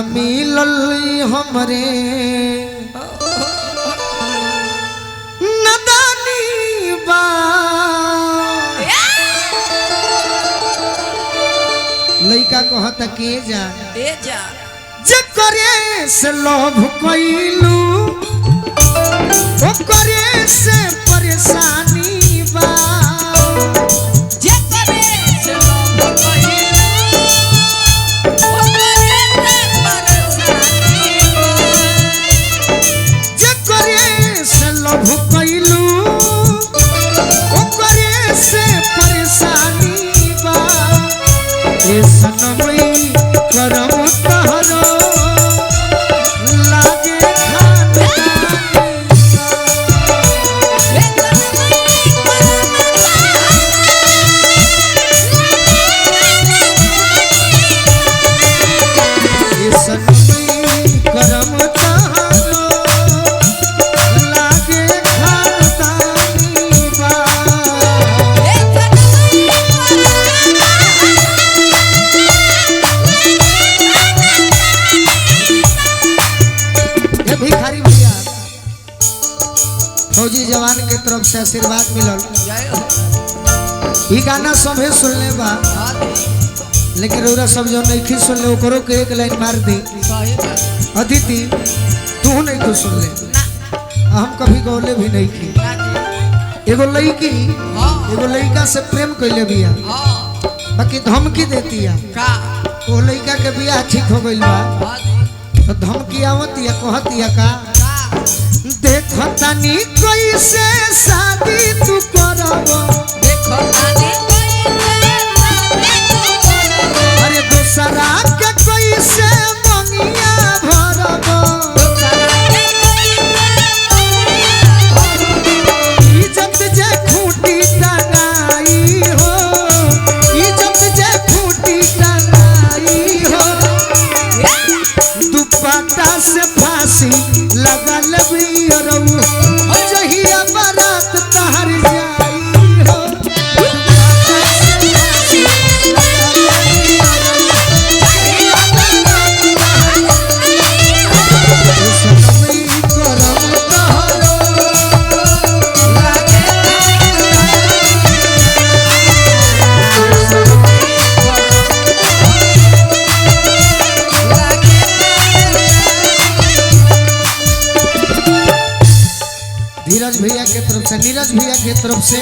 मिलल हमरे नदानी बा लइका कहता के जा जकरे से लोभ कइलू ओकरे से परेशानी बा फौजी जवान के तरफ से आशीर्वाद मिलल। ई गाना सभे सुनले बा लेकिन रउरा सब जो नहीं सुनले ओकरो के एक लाइन मार दी। अदिति तू नहीं कुछ सुन ले, हम कभी गौले भी नहीं की। एगो लड़की एगो लड़का से प्रेम कैले बिया बाकी धमकी देती है वो लड़का के बियाह ठीक हो गइल बा तो धमकी आवती है कहती है का देखो तनी कैसे शादी तू करब अरे दूसरा के कैसे मंगिया भरब इज्जत जे खूंटी टंगाई हो इज्जत जे खूंटी टंगाई हो दुपट्टा से फांसी लगल भी जहिया बारात तहर जाई हो धीरज भैया के तरफ से नीरज भैया के तरफ से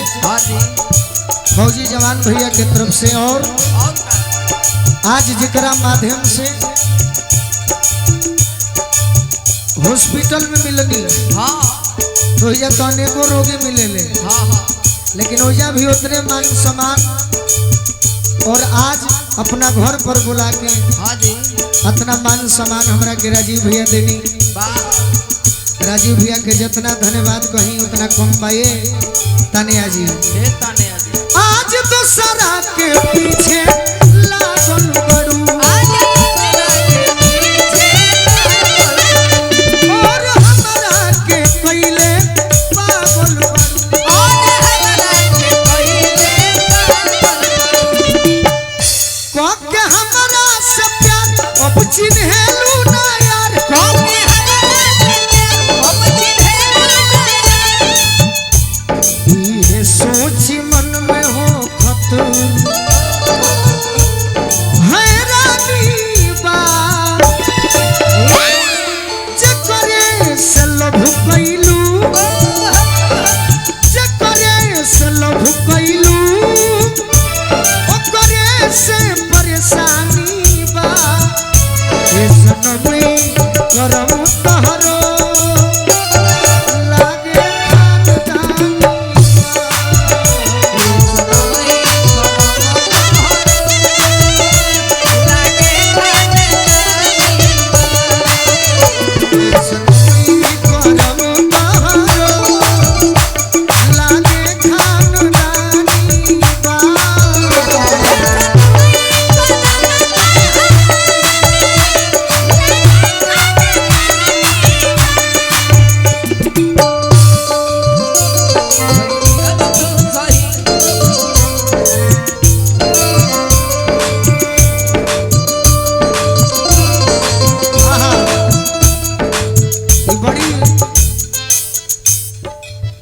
फौजी जवान भैया के तरफ से और आज जिकरा माध्यम से हॉस्पिटल में मिलनी तो या तो अनेकों रोगी मिले ले लेकिन ओजा भी उतने मान सम्मान और आज अपना घर पर बुला के इतना मान सम्मान हमरा के राजीव भैया देनी। राजीव भैया के जितना धन्यवाद कहीं उतना कम पाए। तानिया जी आज दूसरा के पीछे लागल बड़ू और हमरा के पहले पागल बड़ू के हमरा से प्यार अब चिन्हेलू ना यार सोची मन में हो खतरा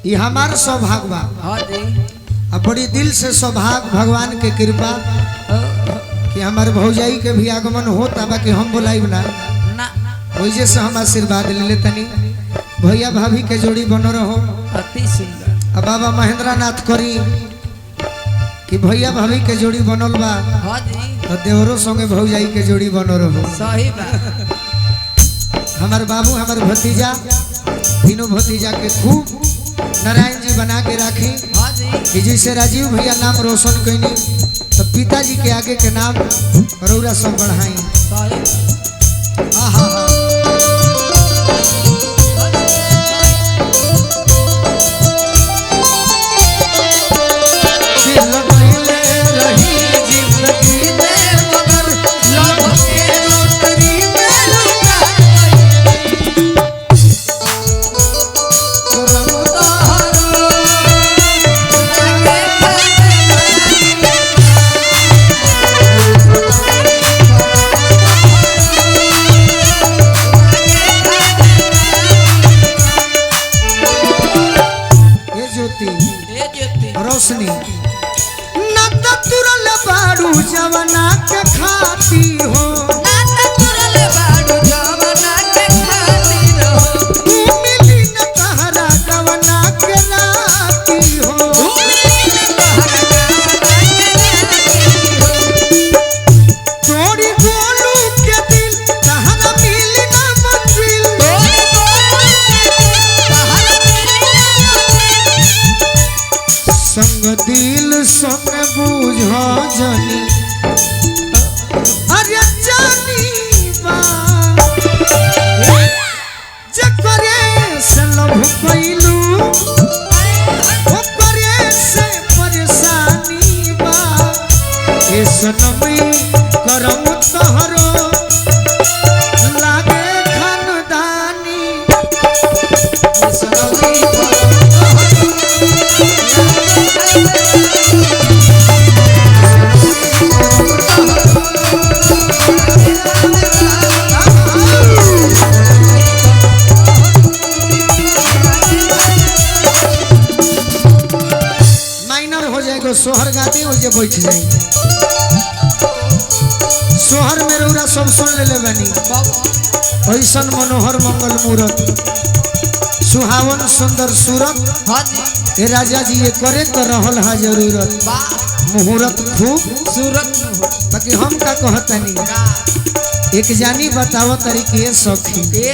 ये हमार सौभाग्य बा। हाँ जी। अब बड़ी दिल से सौभाग्य भगवान के कृपा कि हमारे भौजाई के भी आगमन होता बाकी हम बुलाइब ना वजह से हम आशीर्वाद ले ले तनी भैया भाभी के जोड़ी बनो रहो। अति सुंदर। अब बाबा महेंद्र नाथ करी कि भैया भाभी के जोड़ी बनल बा। हाँ जी। तो देवरो संगे भौजाई के जोड़ी बनो रहो। सही बात। हमारे बाबू हमारे भतीजा तीनों भतीजा के खूब नारायण जी बना के राखी। हाँ जी। कि जैसे राजीव भैया नाम रोशन कैनी तो पिताजी के आगे के नाम रौरा सब बढ़ाई। सही बात। हाँ हाँ हाँ। रोशनी ना तुरल बाड़ू जवना के खाती हो ना तुरल बाड़ू जवना के खाती हो मिली न तहरा गवना के राती हो मिली न तहरा गवना के राती हो तोरी बोलू के दिल तहरा मिली न मंजिल तोरी बोलू के दिल तहरा मिली न मंजिल संग दिल संग बुझ जनी अरे जानी बा जकरे से लभ कैलू ओकरे से परेशानी बा ए सनमी करम तहरो लागे खानदानी ए सनमी सोहर गाती हो जे बैठ जाई सोहर में रौरा सब सुन ले बनी ऐसन मनोहर मंगल मूरत सुहावन सुंदर सूरत। हाँ जी। ए राजा जी ये करे तो रहल हा जरूरत मुहूर्त खूब सूरत बाकी हम का कहतनी एक जानी बतावो तरीके सखी।